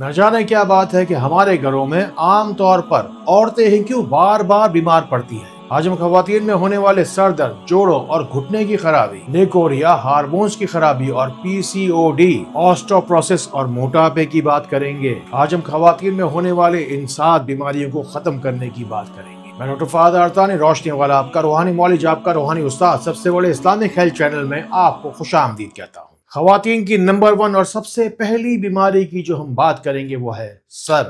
न जाने क्या बात है कि हमारे घरों में आम तौर पर औरतें ही क्यों बार बार बीमार पड़ती हैं। आज हम खवातीन में होने वाले सर दर्द, जोड़ों और घुटने की खराबी, लेकोरिया, हार्मोन्स की खराबी और पीसीओडी, ऑस्टियोपोरोसिस और मोटापे की बात करेंगे। आज हम खवातीन में होने वाले इन 7 बीमारियों को खत्म करने की बात करेंगे। मैं डॉक्टर फहद अरतानी, रोशनी वाला, आपका रूहानी मौलिज, आपका रूहानी उस्ताद, सबसे बड़े इस्लामिक हेल्थ चैनल में आपको खुशामदीद कहता हूँ। खवातीन की नंबर 1 और सबसे पहली बीमारी की जो हम बात करेंगे वो है सर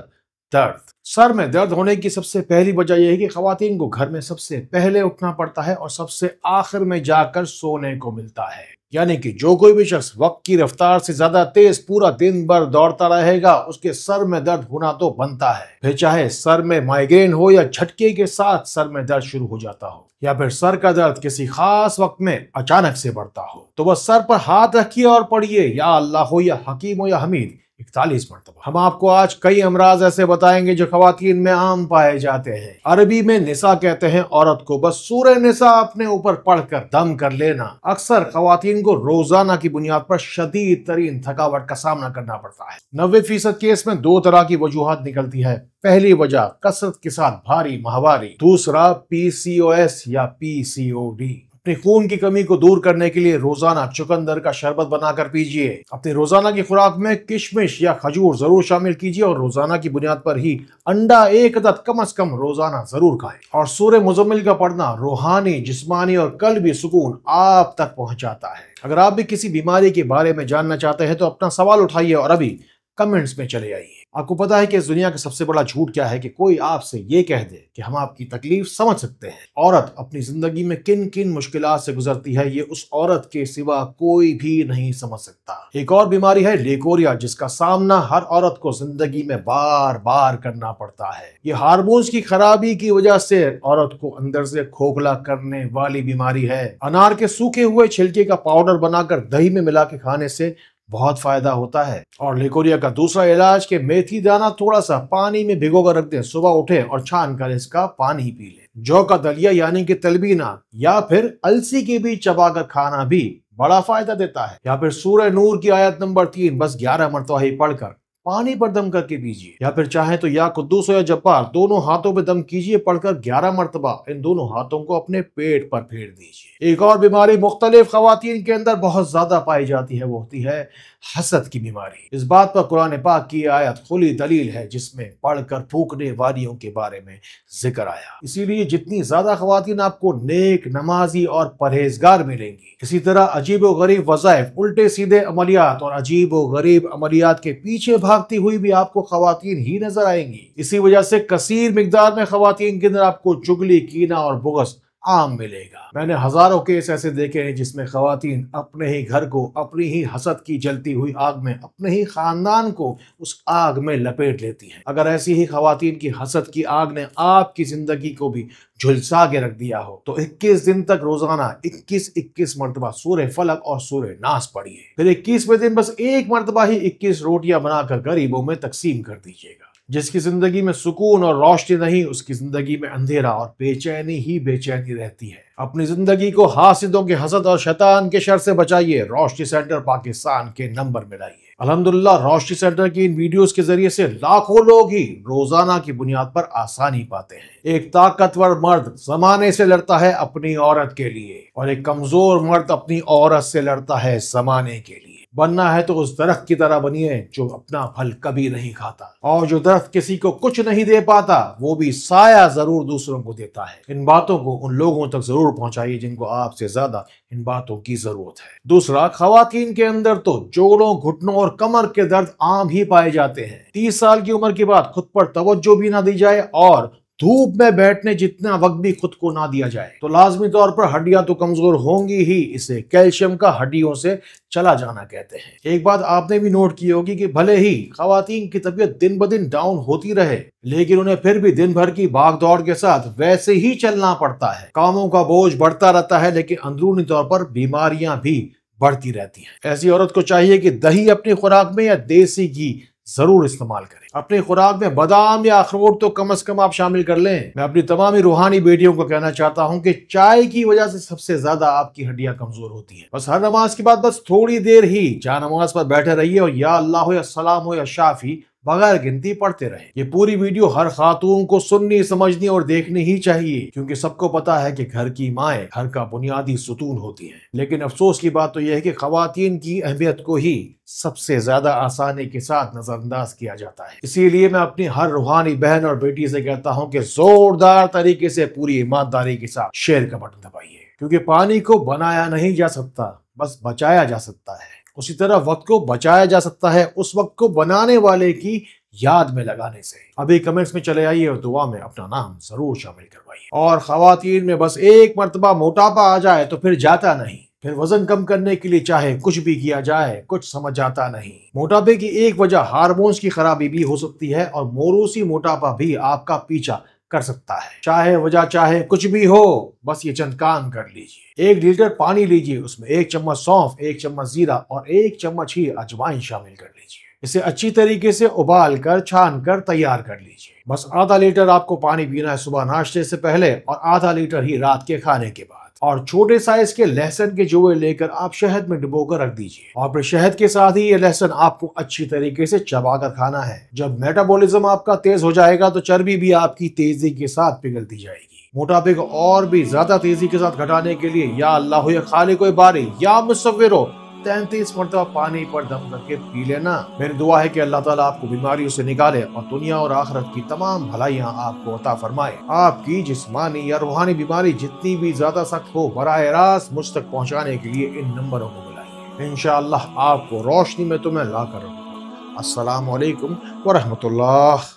दर्द। सर में दर्द होने की सबसे पहली वजह यह है कि खवातीन को घर में सबसे पहले उठना पड़ता है और सबसे आखिर में जाकर सोने को मिलता है। यानी कि जो कोई भी शख्स वक्त की रफ्तार से ज्यादा तेज पूरा दिन भर दौड़ता रहेगा, उसके सर में दर्द होना तो बनता है। फिर चाहे सर में माइग्रेन हो या झटके के साथ सर में दर्द शुरू हो जाता हो, या फिर सर का दर्द किसी खास वक्त में अचानक से बढ़ता हो, तो बस सर पर हाथ रखिए और पढ़िए या अल्लाह हो या हकीम हो या हमीद 41 मरतबा। हम आपको आज कई अमराज ऐसे बताएंगे जो खवातीन में आम पाए जाते हैं। अरबी में निसा कहते हैं औरत को। बस सूरह निसा अपने ऊपर पढ़कर दम कर लेना। अक्सर खवातीन को रोजाना की बुनियाद पर शदीद तरीन थकावट का सामना करना पड़ता है। 90% केस में 2 तरह की वजूहात निकलती है। पहली वजह कसरत के साथ भारी माहवारी, दूसरा पीसीओएस या पीसीओडी। अपनी खून की कमी को दूर करने के लिए रोजाना चुकंदर का शरबत बनाकर पीजिए। अपनी रोजाना की खुराक में किशमिश या खजूर जरूर शामिल कीजिए और रोजाना की बुनियाद पर ही अंडा 1 अदद कम से कम रोजाना जरूर खाएं। और सूरह मुज़म्मिल का पढ़ना रूहानी, जिस्मानी और कल्बी सुकून आप तक पहुंचाता है। अगर आप भी किसी बीमारी के बारे में जानना चाहते हैं तो अपना सवाल उठाइए और अभी कमेंट्स में चले आइए। आपको पता है कि इस दुनिया का सबसे बड़ा झूठ क्या है? कि कोई आपसे ये कह दे कि हम आपकी तकलीफ समझ सकते हैं। औरत अपनी जिंदगी में किन किन मुश्किलात से गुजरती है, ये उस औरत के सिवा कोई भी नहीं समझ सकता। एक और बीमारी है लेकोरिया, जिसका सामना हर औरत को जिंदगी में बार बार करना पड़ता है। ये हार्मोन्स की खराबी की वजह से औरत को अंदर से खोखला करने वाली बीमारी है। अनार के सूखे हुए छिलके का पाउडर बनाकर दही में मिला के खाने से बहुत फायदा होता है। और लेकोरिया का दूसरा इलाज के मेथी दाना थोड़ा सा पानी में भिगोकर रख दें, सुबह उठे और छान कर इसका पानी पी लें। जौ का दलिया यानी कि तलबीना या फिर अलसी के बीज चबाकर खाना भी बड़ा फायदा देता है। या फिर सूरह नूर की आयत नंबर 3 बस 11 मरतबा ही पढ़कर पानी पर दम करके पीजिए। या फिर चाहे तो या कुद्दूस हो या जब्बार, दोनों हाथों पे दम कीजिए, पढ़कर 11 मरतबा इन दोनों हाथों को अपने पेट पर फेर दीजिए। एक और बीमारी मुख्तलिफ खवातीन के अंदर बहुत ज्यादा पाई जाती है, वो होती है हसद की बीमारी। इस बात पर कुरान पाक की आयत खुली दलील है, जिसमें पढ़कर फूकने वालियों के बारे में जिक्र आया। इसीलिए जितनी ज्यादा खवातीन आपको नेक, नमाजी और परहेजगार मिलेंगी, इसी तरह अजीबो गरीब वज़ाइफ, उल्टे सीधे अमलियात और अजीबो गरीब अमलियात के पीछे भागती हुई भी आपको खवातीन ही नजर आएंगी। इसी वजह से कसीर मिकदार में खवातीन के अंदर आपको चुगली, कीना और बुग़्ज़ आम मिलेगा। मैंने हजारों केस ऐसे देखे हैं जिसमें खवातीन अपने ही घर को, अपनी ही हसद की जलती हुई आग में, अपने ही खानदान को उस आग में लपेट लेती हैं। अगर ऐसी ही खवातीन की हसद की आग ने आपकी जिंदगी को भी झुलसा के रख दिया हो तो 21 दिन तक रोजाना 21 मरतबा सूरह फलक और सूरह नास पढ़िए। फिर 21वें दिन बस 1 मरतबा ही 21 रोटियां बनाकर गरीबों में तकसीम कर दीजिएगा। जिसकी जिंदगी में सुकून और रोशनी नहीं, उसकी जिंदगी में अंधेरा और बेचैनी ही बेचैनी रहती है। अपनी जिंदगी को हासिदों के हसद और शैतान के शर से बचाइए। रोशनी सेंटर पाकिस्तान के नंबर मिलाइए। अल्हम्दुलिल्लाह, रोशनी सेंटर की इन वीडियोस के जरिए से लाखों लोग ही रोजाना की बुनियाद पर आसानी पाते हैं। एक ताकतवर मर्द जमाने से लड़ता है अपनी औरत के लिए, और एक कमजोर मर्द अपनी औरत से लड़ता है जमाने के लिए। बनना है तो उस दरख्त की तरह बनिए जो अपना फल कभी नहीं खाता, और जो दरख्त किसी को कुछ नहीं दे पाता वो भी साया जरूर दूसरों को देता है। इन बातों को उन लोगों तक जरूर पहुंचाइए जिनको आपसे ज्यादा इन बातों की जरूरत है। दूसरा, खवातीन के अंदर तो जोड़ों, घुटनों और कमर के दर्द आम ही पाए जाते हैं। 30 साल की उम्र के बाद खुद पर तवज्जो भी ना दी जाए और धूप में बैठने जितना वक्त भी खुद को ना दिया जाए तो लाजमी तौर पर हड्डियां तो कमजोर होंगी ही। इसे कैल्शियम का हड्डियों से चला जाना कहते हैं। एक बात आपने भी नोट की होगी कि भले ही खवातीन की तबीयत दिन ब दिन डाउन होती रहे, लेकिन उन्हें फिर भी दिन भर की भाग दौड़ के साथ वैसे ही चलना पड़ता है। कामों का बोझ बढ़ता रहता है, लेकिन अंदरूनी तौर पर बीमारियां भी बढ़ती रहती हैं। ऐसी औरत को चाहिए कि दही अपनी खुराक में या देसी घी जरूर इस्तेमाल करें। अपनी खुराक में बादाम या अखरोट तो कम से कम आप शामिल कर लें। मैं अपनी तमाम रूहानी बेटियों को कहना चाहता हूं कि चाय की वजह से सबसे ज्यादा आपकी हड्डियां कमजोर होती हैं। बस हर नमाज के बाद बस थोड़ी देर ही जा नमाज पर बैठे रहिए और या अल्लाह हो या सलाम हो या शाफी बगैर गिनती पढ़ते रहे। ये पूरी वीडियो हर खातून को सुननी, समझनी और देखनी ही चाहिए, क्योंकि सबको पता है कि घर की माएँ घर का बुनियादी सुतून होती हैं। लेकिन अफसोस की बात तो यह है कि खवातीन की अहमियत को ही सबसे ज्यादा आसानी के साथ नजरअंदाज किया जाता है। इसीलिए मैं अपनी हर रूहानी बहन और बेटी से कहता हूँ कि जोरदार तरीके से पूरी ईमानदारी के साथ शेयर का बटन दबाइए, क्योंकि पानी को बनाया नहीं जा सकता, बस बचाया जा सकता है। उसी तरह वक्त को बचाया जा सकता है उस वक्त को बनाने वाले की याद में लगाने से। अभी कमेंट्स में चले आइए और दुआ में अपना नाम जरूर शामिल करवाइए। और खवातीन में बस एक मर्तबा मोटापा आ जाए तो फिर जाता नहीं, फिर वजन कम करने के लिए चाहे कुछ भी किया जाए कुछ समझ आता नहीं। मोटापे की एक वजह हार्मोन्स की खराबी भी हो सकती है और मोरूसी मोटापा भी आपका पीछा कर सकता है। चाहे वजह चाहे कुछ भी हो, बस ये चंद काम कर लीजिए। 1 लीटर पानी लीजिए, उसमें 1 चम्मच सौंफ, 1 चम्मच जीरा और 1 चम्मच ही अजवाइन शामिल कर लीजिए। इसे अच्छी तरीके से उबाल कर छान कर तैयार कर लीजिए। बस आधा लीटर आपको पानी पीना है सुबह नाश्ते से पहले और आधा लीटर ही रात के खाने के बाद। और छोटे साइज के लहसुन के जौए लेकर आप शहद में डुबोकर रख दीजिए और फिर शहद के साथ ही ये लहसुन आपको अच्छी तरीके से चबाकर खाना है। जब मेटाबॉलिज्म आपका तेज हो जाएगा तो चर्बी भी आपकी तेजी के साथ पिघलती जाएगी। मोटापे को और भी ज्यादा तेजी के साथ घटाने के लिए या अल्लाह या खालिक बारी या मुसव्विरो 33 मरतबा पानी पर दम करके पी लेना। मेरी दुआ है कि अल्लाह ताला आपको बीमारियों से निकाले और दुनिया और आखिरत की तमाम भलाइयाँ आपको अता फरमाए। आपकी जिस्मानी या रूहानी बीमारी जितनी भी ज्यादा सख्त हो, बराह रास्त मुझ तक पहुँचाने के लिए इन नंबरों को बुलाइए। इंशाअल्लाह आपको रोशनी में तुम्हें ला कर रखूंगा। अस्सलामु अलैकुम व रहमतुल्लाह।